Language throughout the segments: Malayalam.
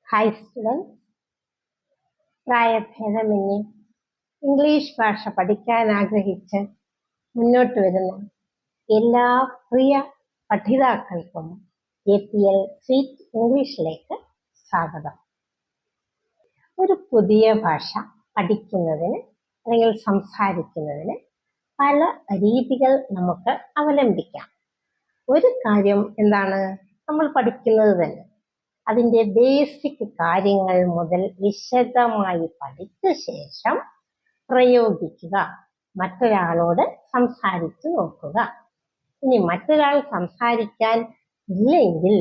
ഹായ് സ്റ്റുഡൻസ്, പ്രായഭേദമന്യേ ഇംഗ്ലീഷ് ഭാഷ പഠിക്കാൻ ആഗ്രഹിച്ച് മുന്നോട്ട് വരുന്ന എല്ലാ പ്രിയ പഠിതാക്കൾക്കും APL സ്വീറ്റ് ഇംഗ്ലീഷിലേക്ക് സ്വാഗതം. ഒരു പുതിയ ഭാഷ പഠിക്കുന്നതിന് അല്ലെങ്കിൽ സംസാരിക്കുന്നതിന് പല രീതികൾ നമുക്ക് അവലംബിക്കാം. ഒരു കാര്യം എന്താണ്? നമ്മൾ പഠിക്കുന്നത് തന്നെ അതിൻ്റെ ബേസിക് കാര്യങ്ങൾ മുതൽ വിശദമായി പഠിച്ച ശേഷം പ്രയോഗിക്കുക, മറ്റൊരാളോട് സംസാരിച്ചു നോക്കുക. ഇനി മറ്റൊരാൾ സംസാരിക്കാൻ ഇല്ലെങ്കിൽ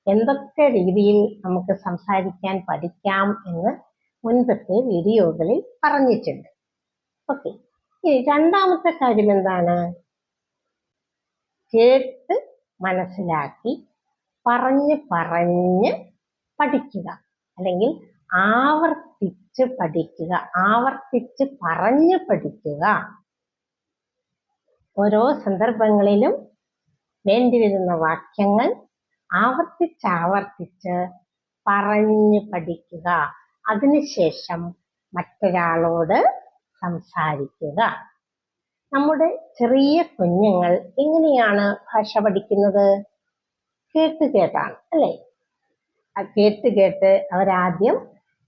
എന്തൊക്കെ രീതിയിൽ നമുക്ക് സംസാരിക്കാൻ പഠിക്കാം എന്ന് മുൻപത്തെ വീഡിയോകളിൽ പറഞ്ഞിട്ടുണ്ട്. ഓക്കെ, ഇനി രണ്ടാമത്തെ കാര്യം എന്താണ്? കേട്ട് മനസ്സിലാക്കി പറഞ്ഞ് പഠിക്കുക, അല്ലെങ്കിൽ ആവർത്തിച്ച് പഠിക്കുക, ആവർത്തിച്ച് പറഞ്ഞ് പഠിക്കുക. ഓരോ സന്ദർഭങ്ങളിലും വേണ്ടിവരുന്ന വാക്യങ്ങൾ ആവർത്തിച്ച് പറഞ്ഞ് പഠിക്കുക. അതിനുശേഷം മറ്റൊരാളോട് സംസാരിക്കുക. നമ്മുടെ ചെറിയ കുഞ്ഞുങ്ങൾ എങ്ങനെയാണ് ഭാഷ പഠിക്കുന്നത്? കേട്ടാണ്, അല്ലേ? കേട്ട് അവരാദ്യം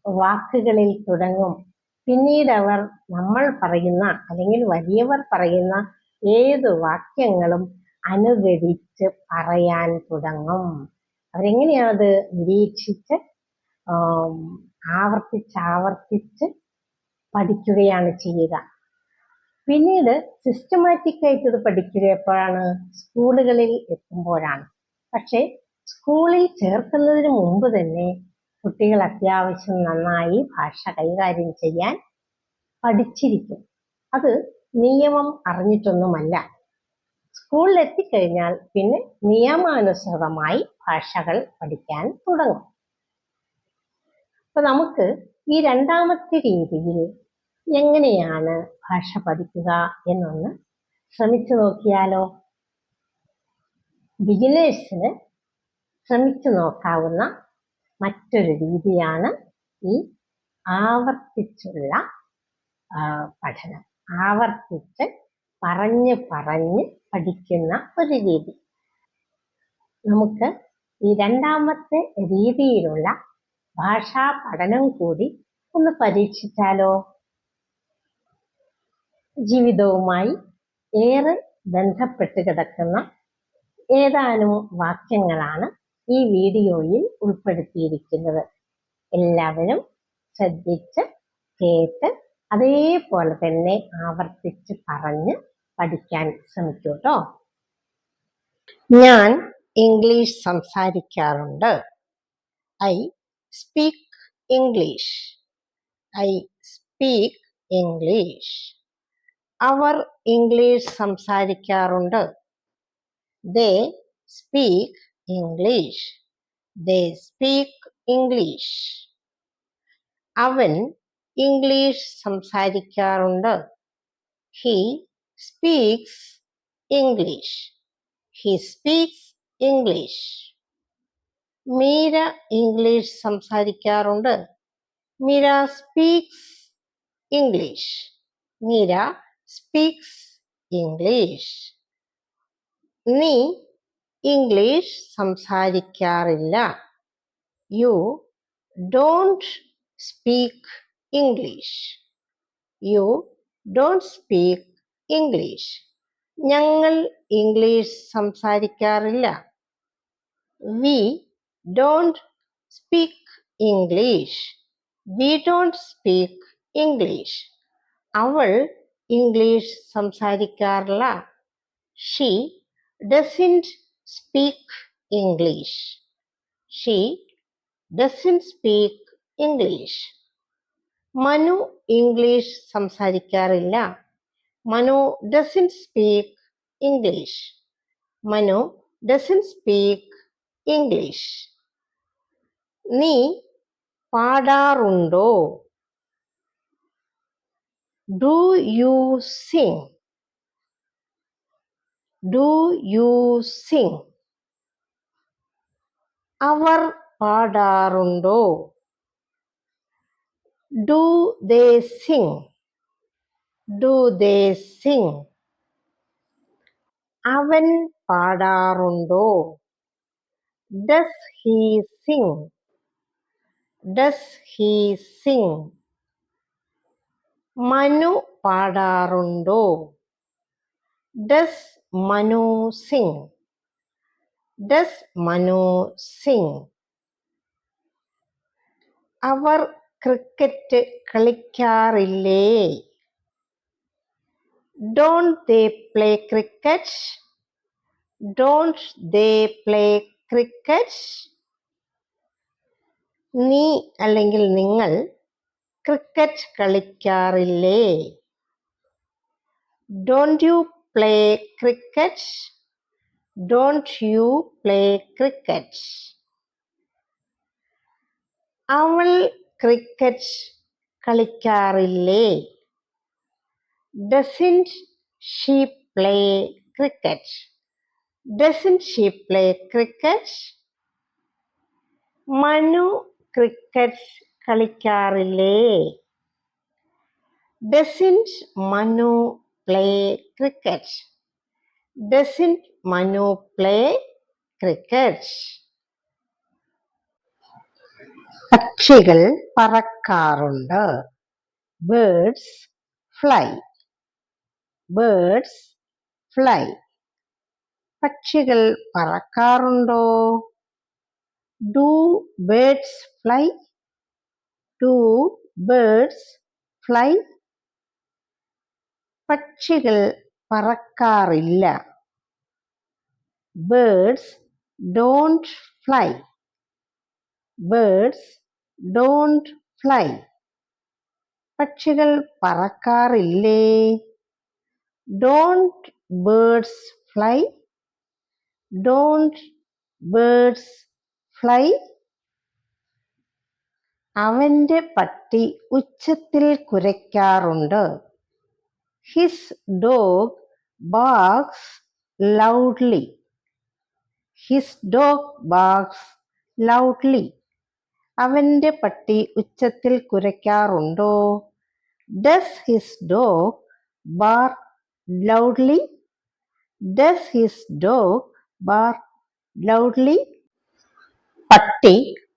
വാക്കുകളിൽ തുടങ്ങും. പിന്നീട് അവർ നമ്മൾ പറയുന്ന അല്ലെങ്കിൽ വലിയവർ പറയുന്ന ഏത് വാക്യങ്ങളും അനുകരിച്ച് പറയാൻ തുടങ്ങും. അവരെങ്ങനെയാണത് നിരീക്ഷിച്ച് ആവർത്തിച്ച് പഠിക്കുകയാണ് ചെയ്യുക. പിന്നീട് സിസ്റ്റമാറ്റിക് ആയിട്ട് ഇത് പഠിക്കുക എപ്പോഴാണ്? സ്കൂളുകളിൽ എത്തുമ്പോഴാണ്. പക്ഷെ സ്കൂളിൽ ചേർക്കുന്നതിന് മുമ്പ് തന്നെ കുട്ടികൾ അത്യാവശ്യം നന്നായി ഭാഷ കൈകാര്യം ചെയ്യാൻ പഠിച്ചിരിക്കും. അത് നിയമം അറിഞ്ഞിട്ടൊന്നുമല്ല. സ്കൂളിൽ എത്തിക്കഴിഞ്ഞാൽ പിന്നെ നിയമാനുസൃതമായി ഭാഷകൾ പഠിക്കാൻ തുടങ്ങും. അപ്പൊ നമുക്ക് ഈ രണ്ടാമത്തെ രീതിയിൽ എങ്ങനെയാണ് ഭാഷ പഠിക്കുക എന്നൊന്ന് ശ്രമിച്ചു നോക്കിയാലോ? ബിഗിനേഴ്സിന് ശ്രമിച്ചു നോക്കാവുന്ന മറ്റൊരു രീതിയാണ് ഈ ആവർത്തിച്ചുള്ള പഠനം. ആവർത്തിച്ച് പറഞ്ഞ് പഠിക്കുന്ന ഒരു രീതി. നമുക്ക് ഈ രണ്ടാമത്തെ രീതിയിലുള്ള ഭാഷാ പഠനം കൂടി ഒന്ന് പരീക്ഷിച്ചാലോ? ജീവിതവുമായി ഏറെ ബന്ധപ്പെട്ട് കിടക്കുന്ന ഏതാനും വാക്യങ്ങളാണ് ഈ വീഡിയോയിൽ ഉൾപ്പെടുത്തിയിരിക്കുന്നത്. എല്ലാവരും ശ്രദ്ധിച്ച് കേട്ട് അതേപോലെ തന്നെ ആവർത്തിച്ച് പറഞ്ഞ് പഠിക്കാൻ ശ്രമിക്കൂ കേട്ടോ. ഞാൻ ഇംഗ്ലീഷ് സംസാരിക്കാറുണ്ട്. I speak English. I speak English. അവർ ഇംഗ്ലീഷ് സംസാരിക്കാറുണ്ട്. They speak English. They speak English. അവൻ ഇംഗ്ലീഷ് സംസാരിക്കാറുണ്ട്. He speaks English. He speaks English. Meera English സംസാരിക്കാറുണ്ട്. Meera speaks English. Meera speaks English. നീ ഇംഗ്ലീഷ് സംസാരിക്കാറില്ല. You don't speak English. You don't speak English. ഞങ്ങൾ ഇംഗ്ലീഷ് സംസാരിക്കാറില്ല. We don't speak English. We don't speak English. അവൾ ഇംഗ്ലീഷ് സംസാരിക്കാറില്ല. She doesn't speak English. She doesn't speak English. Manu English സംസാരിക്കാറില്ല. Manu doesn't speak English. Manu doesn't speak English. നീ പാടാറുണ്ടോ? Do you sing? Do you sing? Our പാടാറുണ്ടോ? Do they sing? Do they sing? അവൻ പാടാറുണ്ടോ? Does he sing? Does he sing? Manu പാടാറുണ്ടോ? Does Manu sing? Does Manu sing? അവർ ക്രിക്കറ്റ് കളിക്കാറില്ലേ? Don't they play cricket? Don't they play cricket? നീ അല്ലെങ്കിൽ നിങ്ങൾ ക്രിക്കറ്റ് കളിക്കാറില്ലേ? Don't you play cricket? Don't you play cricket? അവൾ ക്രിക്കറ്റ് കളിക്കാറില്ലേ? Doesn't she play cricket? Doesn't she play cricket? Manu cricket കളിക്കാറില്ലേ? Doesn't Manu play cricket? Doesn't Manu play cricket? പക്ഷികൾ പറക്കാറുണ്ട്. Birds fly. Birds fly. പക്ഷികൾ പറക്കാറുണ്ടോ? Do birds fly? Do birds fly? പക്ഷികൾ പറക്കാറില്ല. Birds don't fly. Birds don't fly. പക്ഷികൾ പറക്കാറില്ലേ? Don't birds fly? Don't birds fly? അവന്റെ പട്ടി ഉച്ചത്തിൽ കുരയ്ക്കാറുണ്ട്. His dog barks loudly. His dog barks loudly. അവന്റെ പട്ടി ഉച്ചത്തിൽ കുരയ്ക്കാറുണ്ടോ? Does his dog bark loudly? Does his dog bark loudly? പട്ടി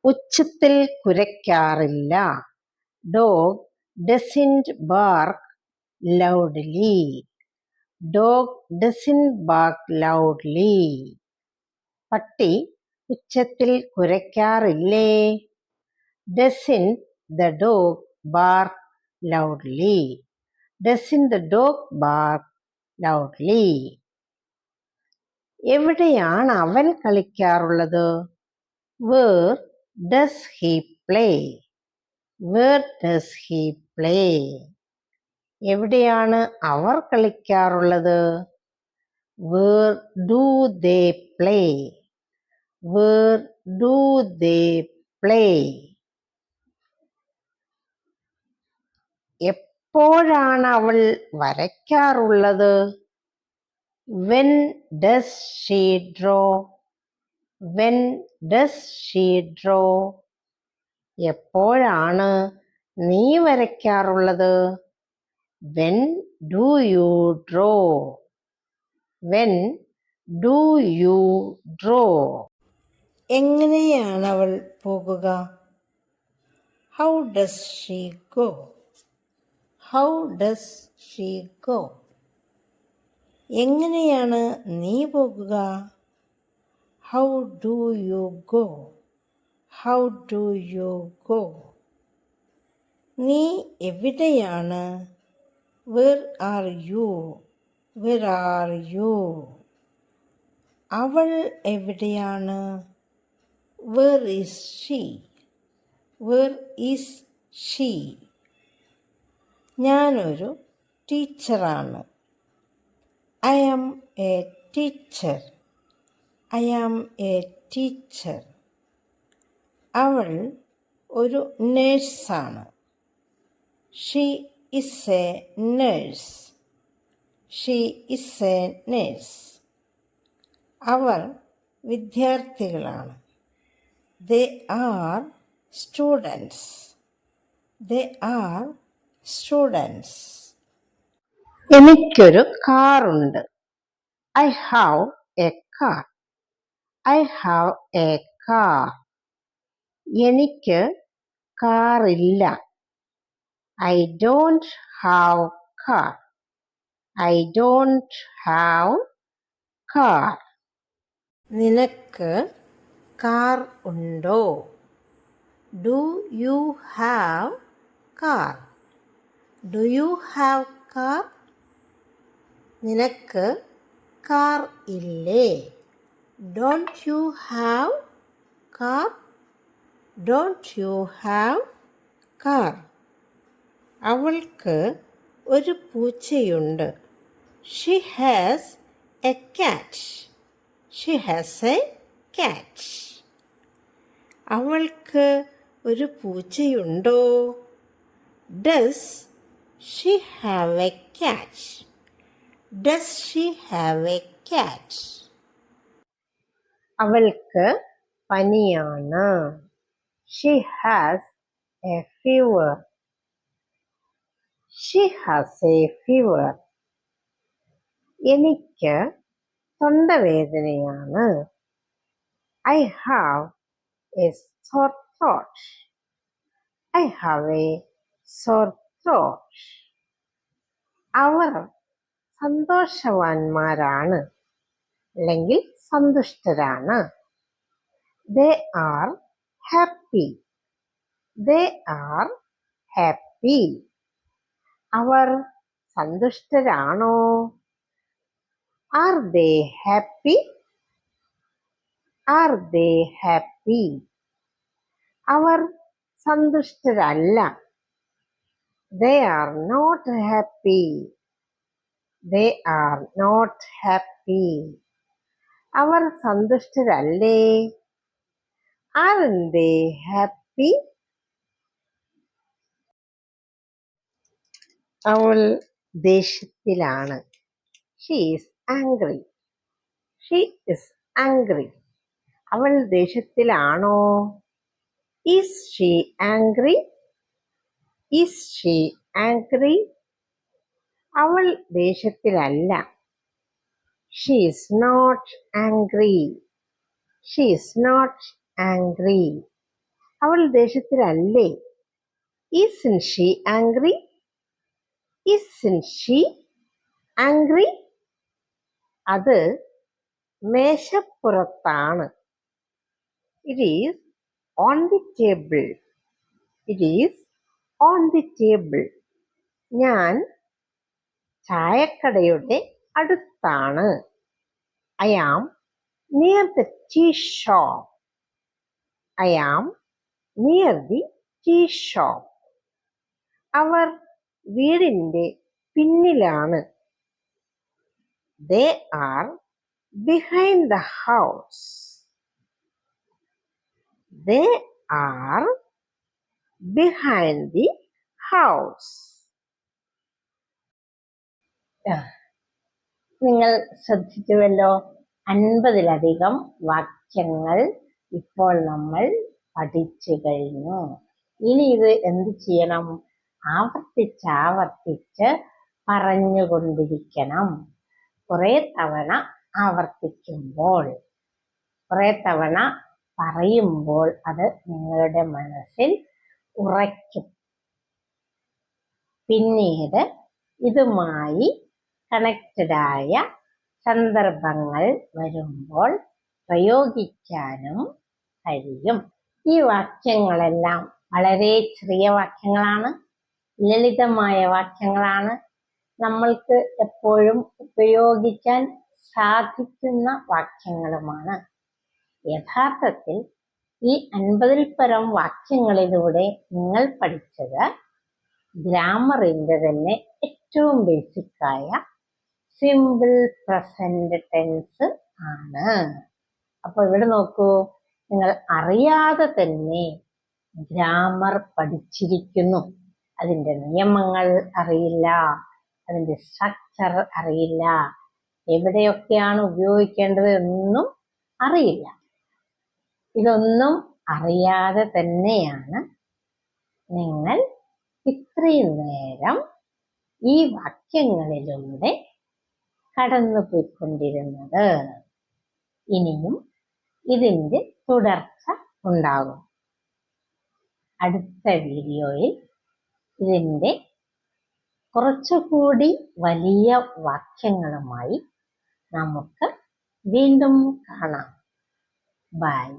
ഉച്ചത്തിൽ കുരയ്ക്കാറില്ല. Dog doesn't bark loudly. Dog doesn't bark loudly. പട്ടി ഉച്ചത്തിൽ കുരയ്ക്കാറില്ലേ? Doesn't the dog bark loudly? Doesn't the dog bark loudly? എവിടെയാണ് അവൻ കളിക്കാറുള്ളത്? Where does he play? Where does he play? എവിടെയാണ് അവർ കളിക്കാറുള്ളത്? Where do they play? Where do they play? എപ്പോഴാണ് അവൾ വരയ്ക്കാറുള്ളത്? When does she draw? When does she draw? എപ്പോഴാണ് നീ വരയ്ക്കാറുള്ളത്? When do you draw? When do you draw? എങ്ങനെയാണ് അവൾ പോകുക? How does she go? How does she go? എങ്ങനെയാണ് നീ പോകുക? How do you go? How do you go? നീ എവിടെയാണ്? Where are you? Where are you? അവൾ എവിടെയാണ്? Where is she? Where is she? ഞാനൊരു ടീച്ചറാണ്. I am a teacher. I am a teacher. അവൾ ഒരു നേഴ്സാണ്. She is a nurse. She is a nurse. അവർ വിദ്യാർത്ഥികളാണ്. They are students. They are students. എനിക്കൊരു കാറുണ്ട്. I have a car. I have a car. എനിക്ക് കാറില്ല. I don't have car. I don't have car. നിനക്ക് കാർ ഉണ്ടോ? Do you have car? Do you have car? നിനക്ക് കാർ ഇല്ലേ? Don't you have car? Don't you have car? അവൾക്ക് ഒരു പൂച്ചയുണ്ട്. She has a cat. She has a cat. അവൾക്ക് ഒരു പൂച്ചയുണ്ടോ? Does she have a cat? Does she have a cat? അവൾക്ക് പനിയാണ്. She has a fever. She has a fever. എനിക്ക് തൊണ്ടവേദനയാണ്. I have a sore throat. I have a sore throat. അവർ സന്തോഷവാന്മാരാണ് അല്ലെങ്കിൽ സന്തുഷ്ടരാണ്. They are happy. They are happy. Our സന്തുഷ്ടരാണോ? Are they happy? Are they happy? Our സന്തുഷ്ടരല്ല. They are not happy. They are not happy. Our സന്തുഷ്ടരല്ലേ? Aren't they happy? അവൾ ദേഷ്യത്തിലാണ്. She is angry. She is angry. അവൾ ദേഷ്യത്തിലാണോ? Is she angry? Is she angry? അവൾ ദേഷ്യത്തിലല്ല. She is not angry. She is not angry. അവൾ ദേഷ്യത്തിലല്ലേ? Isn't she angry? Isn't she angry? അത് മേശപ്പുറത്താണ്. It is on the table. It is on the table. ഞാൻ ചായക്കടയുടെ അടുത്താണ്. I am near the tea shop. I am near the tea shop. അവർ വീടിന്റെ പിന്നിലാണ്. They are behind the house. They are behind the house. നിങ്ങൾ ശ്രദ്ധിച്ചുവല്ലോ, 50-ലധികം വാക്യങ്ങൾ ഇപ്പോൾ നമ്മൾ പഠിച്ചു കഴിഞ്ഞു. ഇനി ഇത് എന്ത് ചെയ്യണം? ആവർത്തിച്ചാവർത്തിച്ച് പറഞ്ഞുകൊണ്ടിരിക്കണം. കുറെ തവണ ആവർത്തിക്കുമ്പോൾ, കുറെ തവണ പറയുമ്പോൾ അത് നിങ്ങളുടെ മനസ്സിൽ ഉറയ്ക്കും. പിന്നീട് ഇതുമായി കണക്റ്റഡായ സന്ദർഭങ്ങൾ വരുമ്പോൾ പ്രയോഗിക്കാനും കഴിയും. ഈ വാക്യങ്ങളെല്ലാം വളരെ ചെറിയ വാക്യങ്ങളാണ്, ലളിതമായ വാക്യങ്ങളാണ്, നമ്മൾക്ക് എപ്പോഴും ഉപയോഗിക്കാൻ സാധിക്കുന്ന വാക്യങ്ങളുമാണ്. യഥാർത്ഥത്തിൽ ഈ 50-ൽ പരം വാക്യങ്ങളിലൂടെ നിങ്ങൾ പഠിച്ചത് ഗ്രാമറിന്റെ തന്നെ ഏറ്റവും ബേസിക്കായ സിമ്പിൾ പ്രസന്റ് ടെൻസ് ആണ്. അപ്പോൾ ഇവിടെ നോക്കൂ, നിങ്ങൾ അറിയാതെ തന്നെ ഗ്രാമർ പഠിച്ചിരിക്കുന്നു. അതിൻ്റെ നിയമങ്ങൾ അറിയില്ല, അതിൻ്റെ സ്ട്രക്ചർ അറിയില്ല, എവിടെയൊക്കെയാണ് ഉപയോഗിക്കേണ്ടത് എന്നും അറിയില്ല. ഇതൊന്നും അറിയാതെ തന്നെയാണ് നിങ്ങൾ ഇത്രയും നേരം ഈ വാക്യങ്ങളിലൂടെ കടന്നുപോയിക്കൊണ്ടിരുന്നത്. ഇനിയും ഇതിൻ്റെ തുടർച്ച ഉണ്ടാകും. അടുത്ത വീഡിയോയിൽ ഇതിൻ്റെ കുറച്ചുകൂടി വലിയ വാക്യങ്ങളുമായി നമുക്ക് വീണ്ടും കാണാം. ബൈ.